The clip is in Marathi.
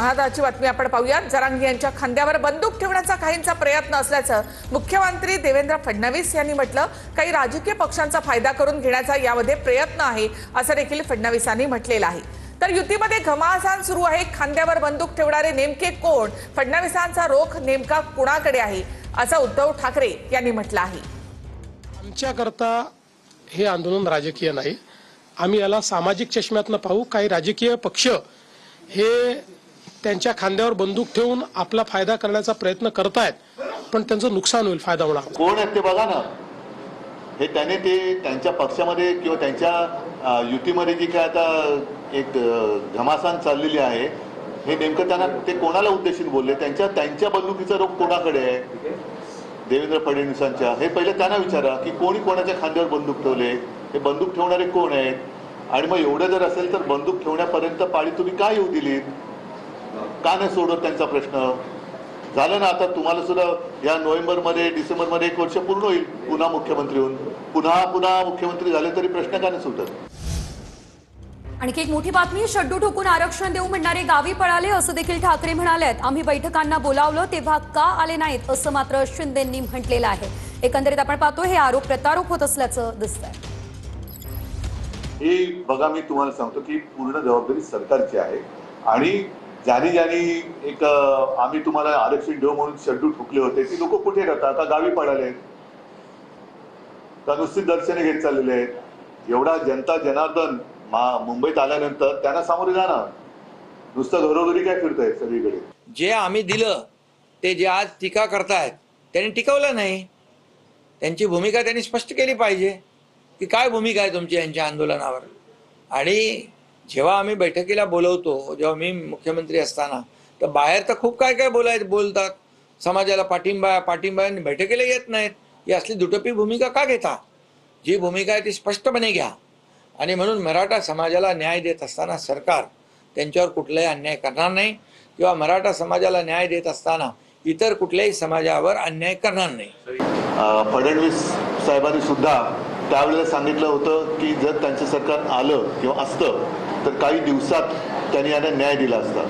महत्त्वाची बातमी आपण पाहूयात। जरांगे यांच्या खांद्यावर बंदूक ठेवण्याचा काहींचा प्रयत्न असल्याचं मुख्यमंत्री देवेंद्र फडणवीस यांनी म्हटलं। काही राजकीय पक्षांचा फायदा करून घेण्याचा यामध्ये प्रयत्न आहे असं देखील फडणवीसांनी म्हटलेलं आहे। तर युतीमध्ये घमासान सुरू आहे। खांद्यावर बंदूक ठेवणारे नेमके कोण? फडणवीसांचा रोख नेमका कुणाकडे आहे असं उद्धव ठाकरे यांनी म्हटलं आहे। आमच्याकरता हे आंदोलन राजकीय नाही, आम्ही याला सामाजिक चष्म्यातनं पाहू। काही राजकीय पक्ष हे त्यांच्या खांद्यावर बंदूक ठेवून आपला फायदा करण्याचा प्रयत्न करतायत, पण त्यांचं नुकसान होईल, फायदा होणार। कोण आहे ते बघा ना। हे त्याने ते त्यांच्या पक्षामध्ये किंवा त्यांच्या युतीमध्ये जी काय आता एक घमासान चाललेली आहे, हे नेमकं त्यांना ते कोणाला उद्देशून बोलले? त्यांच्या बंदुकीचा रोख कोणाकडे आहे? देवेंद्र फडणवीसांच्या। हे पहिले त्यांना विचारा की कोणी कोणाच्या खांद्यावर बंदूक ठेवले, हे बंदूक ठेवणारे कोण आहेत? आणि मग एवढं जर असेल तर बंदूक ठेवण्यापर्यंत पाळी तुम्ही काय येऊ दिलीत? का नाही सोडत त्यांचा प्रश्न? झालं ना, आता तुम्हाला सुद्धा या नोव्हेंबरमध्ये डिसेंबरमध्ये 1 वर्ष पूर्ण होईल पुन्हा मुख्यमंत्री होऊन। पुन्हा मुख्यमंत्री झाले तरी प्रश्न का नाही सुटत? आणखी एक मोठी बातमी, शड्डू ठोकून आरक्षण देऊ म्हणणारे गावी पळाले असं देखील ठाकरे म्हणालेत। आम्ही बैठकांना बोलावलं तेव्हा का आले नाहीत असं मात्र शिंदेंनी म्हटलेलं आहे। एकंदरीत आपण पाहतो हे आरोप प्रत्यारोप होत असल्याचं दिसतंय। हे बघा, मी तुम्हाला सांगतो की पूर्ण जबाबदारी सरकारची आहे आणि ज्यांनी एक आम्ही तुम्हाला आरक्षण देऊ म्हणून शड्डू ठोकले होते ती लोक कुठे राहतात? का गावी पळाले? का नुसती दर्शने घेत चाललेले आहेत? एवढा जनता जनार्दन मुंबईत आल्यानंतर त्यांना सामोरे जाणार, नुसतं घरोघरी काय फिरताय सगळीकडे? जे आम्ही दिलं ते जे आज टीका करतायत त्यांनी टिकवलं नाही। त्यांची भूमिका त्यांनी स्पष्ट केली पाहिजे की काय भूमिका आहे तुमची यांच्या आंदोलनावर। आणि जेव्हा आम्ही बैठकीला बोलवतो, जेव्हा मी मुख्यमंत्री असताना, तर बाहेर तर खूप काय बोलतात, समाजाला पाठिंबा बैठकीला येत नाहीत। ही असली दुटप्पी भूमिका का घेता? जी भूमिका आहे ती स्पष्टपणे घ्या। आणि म्हणून मराठा समाजाला न्याय देत असताना सरकार त्यांच्यावर कुठलाही अन्याय करणार नाही किंवा मराठा समाजाला न्याय देत असताना इतर कुठल्याही समाजावर अन्याय करणार नाही। फडणवीस साहेबांनी सुद्धा त्यावेळेला सांगितलं होतं की जर त्यांचं सरकार आलं किंवा असतं तर काही दिवसात त्यांनी यांना न्याय दिला असता।